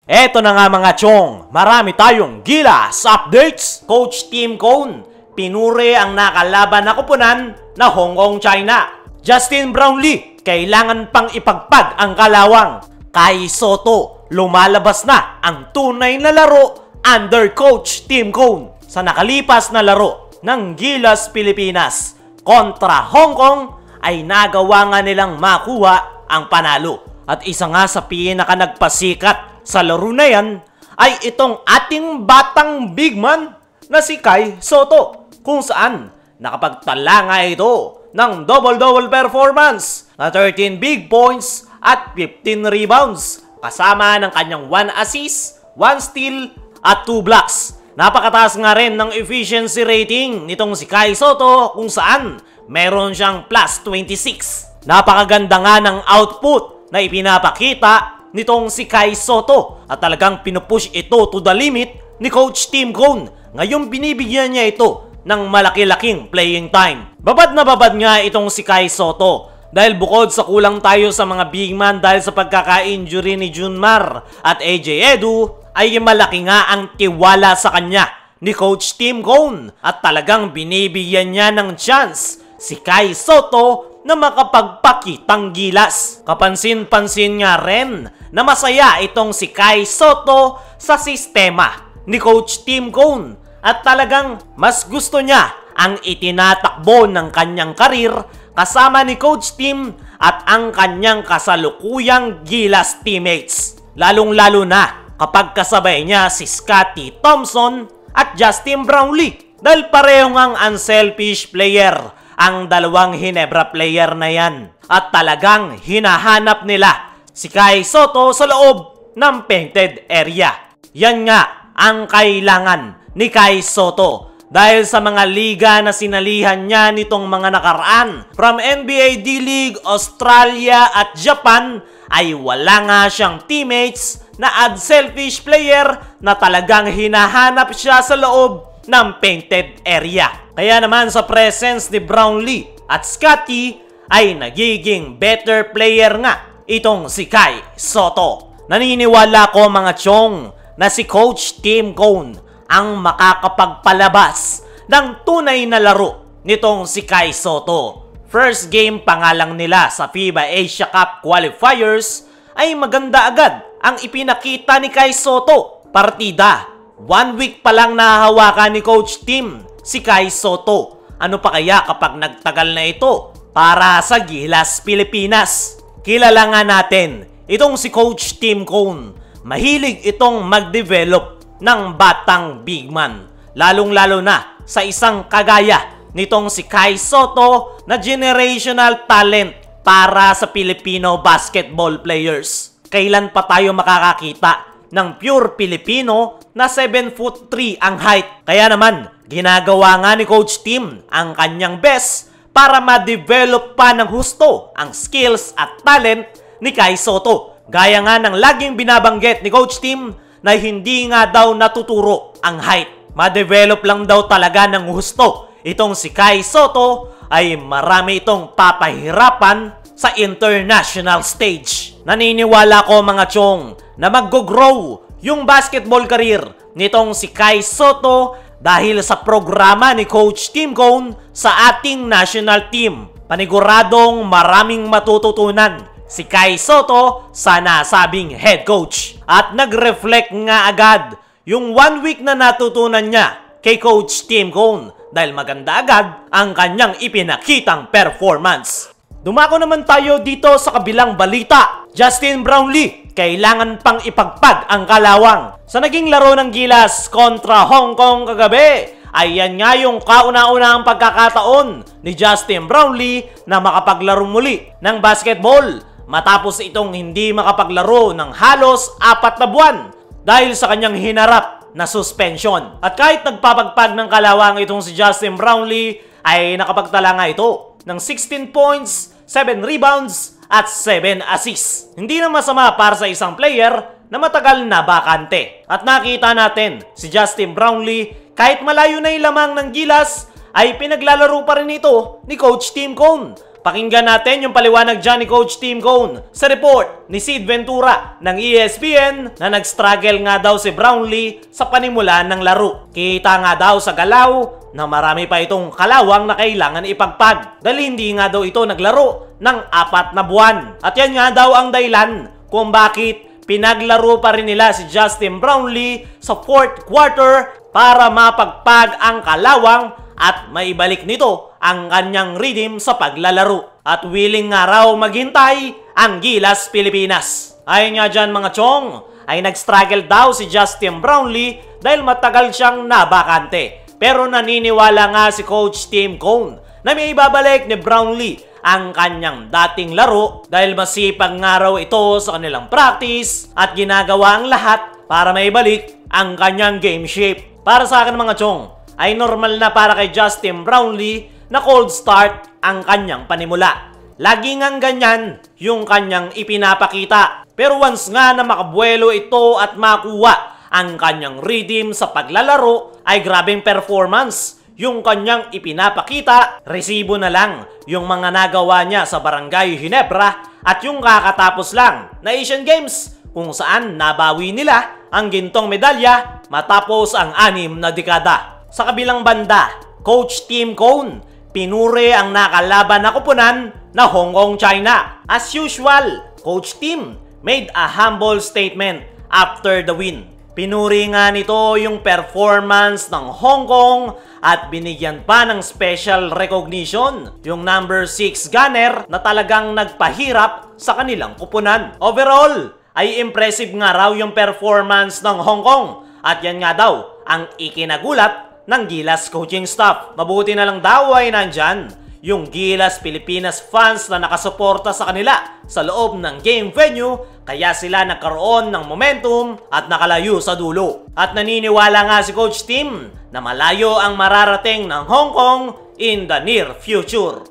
Eto na nga mga chong, marami tayong Gilas updates. Coach Tim Cone, pinuri ang nakalaban na kupunan na Hong Kong, China. Justin Brownlee, kailangan pang ipagpag ang kalawang. Kai Sotto, lumalabas na ang tunay na laro under Coach Tim Cone sa nakalipas na laro ng Gilas Pilipinas kontra Hong Kong ay nagawa nga nilang makuha ang panalo. At isa nga sa pinaka nagpasikat sa laro na yan ay itong ating batang big man na si Kai Sotto, kung saan nakapagtala nga ito ng double-double performance na 13 big points at 15 rebounds kasama ng kanyang 1 assist, 1 steal at 2 blocks. Napakataas nga rin ng efficiency rating nitong si Kai Sotto kung saan meron siyang plus 26. Napakaganda nga ng output na ipinapakita nitong si Kai Sotto at talagang pinupush ito to the limit ni Coach Tim Cone. Ngayon binibigyan niya ito ng malaki-laking playing time. Babad na babad nga itong si Kai Sotto dahil bukod sa kulang tayo sa mga big man dahil sa pagkaka-injury ni Junmar at AJ Edu, ay malaki nga ang tiwala sa kanya ni Coach Tim Cone at talagang binibigyan niya ng chance si Kai Sotto na makapagpakitang gilas. Kapansin-pansin nga rin na masaya itong si Kai Sotto sa sistema ni Coach Tim Cone at talagang mas gusto niya ang itinatakbo ng kanyang karir kasama ni Coach Tim at ang kanyang kasalukuyang Gilas teammates. Lalong-lalo na kapag kasabay niya si Scottie Thompson at Justin Brownlee dahil pareho ngang unselfish player ang dalawang Ginebra player na yan. At talagang hinahanap nila si Kai Sotto sa loob ng painted area. Yan nga ang kailangan ni Kai Sotto dahil sa mga liga na sinalihan niya nitong mga nakaraan from NBA D-League, Australia at Japan ay wala nga siyang teammates na unselfish player na talagang hinahanap siya sa loob ng painted area. Kaya naman sa presence ni Brownlee at Scottie ay nagiging better player nga itong si Kai Sotto. Naniniwala ko mga chong na si Coach Tim Cone ang makakapagpalabas ng tunay na laro nitong si Kai Sotto. First game pa nga lang nila sa FIBA Asia Cup qualifiers ay maganda agad ang ipinakita ni Kai Sotto. Partida, 1 week pa lang nahahawakan ni Coach Tim si Kai Sotto. Ano pa kaya kapag nagtagal na ito para sa Gilas Pilipinas? Kilala nga natin itong si Coach Tim Cone. Mahilig itong mag-develop ng batang big man. Lalong-lalo na sa isang kagaya nitong si Kai Sotto na generational talent para sa Filipino basketball players. Kailan pa tayo makakakita ng pure Pilipino na 7'3" ang height? Kaya naman, ginagawa nga ni Coach Tim ang kanyang best para ma-develop pa ng husto ang skills at talent ni Kai Sotto. Gaya nga ng laging binabanggit ni Coach Tim na hindi nga daw natuturo ang height. Ma-develop lang daw talaga ng husto. Itong si Kai Sotto ay marami itong papahirapan sa international stage. Naniniwala ko mga chong na mag-grow yung basketball career nitong si Kai Sotto dahil sa programa ni Coach Tim Cone sa ating national team. Paniguradong maraming matututunan si Kai Sotto sa nasabing head coach. At nag-reflect nga agad yung 1 week na natutunan niya kay Coach Tim Cone dahil maganda agad ang kanyang ipinakitang performance. Dumako naman tayo dito sa kabilang balita. Justin Brownlee, kailangan pang ipagpag ang kalawang. Sa naging laro ng Gilas kontra Hong Kong kagabi, ayan nga yung kauna-unahang pagkakataon ni Justin Brownlee na makapaglaro muli ng basketball matapos itong hindi makapaglaro ng halos 4 na buwan dahil sa kanyang hinarap na suspension. At kahit nagpapagpag ng kalawang itong si Justin Brownlee ay nakapagtala nga ito ng 16 points, 7 rebounds at 7 assists. Hindi na masama para sa isang player na matagal na bakante. At nakita natin si Justin Brownlee kahit malayo na yung lamang ng Gilas ay pinaglalaro pa rin ito ni Coach Tim Cone. Pakinggan natin yung paliwanag dyan ni Coach Tim Cone sa report ni Sid Ventura ng ESPN na nag-struggle nga daw si Brownlee sa panimula ng laro. Kita nga daw sa galaw na marami pa itong kalawang na kailangan ipagpag dahil hindi nga daw ito naglaro ng 4 na buwan. At yan nga daw ang dahilan kung bakit pinaglaro pa rin nila si Justin Brownlee sa 4th quarter para mapagpag ang kalawang at maibalik nito ang kanyang rhythm sa paglalaro. At willing nga raw maghintay ang Gilas Pilipinas. Ayon nga dyan mga chong, ay nag-struggle daw si Justin Brownlee dahil matagal siyang nabakante. Pero naniniwala nga si Coach Tim Cone na may ibabalik ni Brownlee ang kanyang dating laro dahil masipag nga raw ito sa kanilang practice at ginagawa ang lahat para maibalik ang kanyang game shape. Para sa akin mga chong, ay normal na para kay Justin Brownlee na cold start ang kanyang panimula. Lagi ngang ganyan yung kanyang ipinapakita. Pero once nga na makabuelo ito at makuha ang kanyang rhythm sa paglalaro, ay grabing performance yung kanyang ipinapakita. Resibo na lang yung mga nagawa niya sa Barangay Ginebra at yung kakatapos lang na Asian Games kung saan nabawi nila ang gintong medalya matapos ang 6 na dekada. Sa kabilang banda, Coach Tim Cone pinuri ang nakalaban na koponan na Hong Kong, China. As usual, Coach Tim made a humble statement after the win. Pinuri nga nito yung performance ng Hong Kong at binigyan pa ng special recognition yung number 6 gunner na talagang nagpahirap sa kanilang koponan. Overall, ay impressive nga raw yung performance ng Hong Kong at yan nga daw ang ikinagulat ng Gilas coaching staff. Mabuti na lang daw ay nandyan yung Gilas Pilipinas fans na nakasuporta sa kanila sa loob ng game venue, kaya sila nagkaroon ng momentum at nakalayo sa dulo. At naniniwala nga si Coach Tim na malayo ang mararating ng Hong Kong in the near future.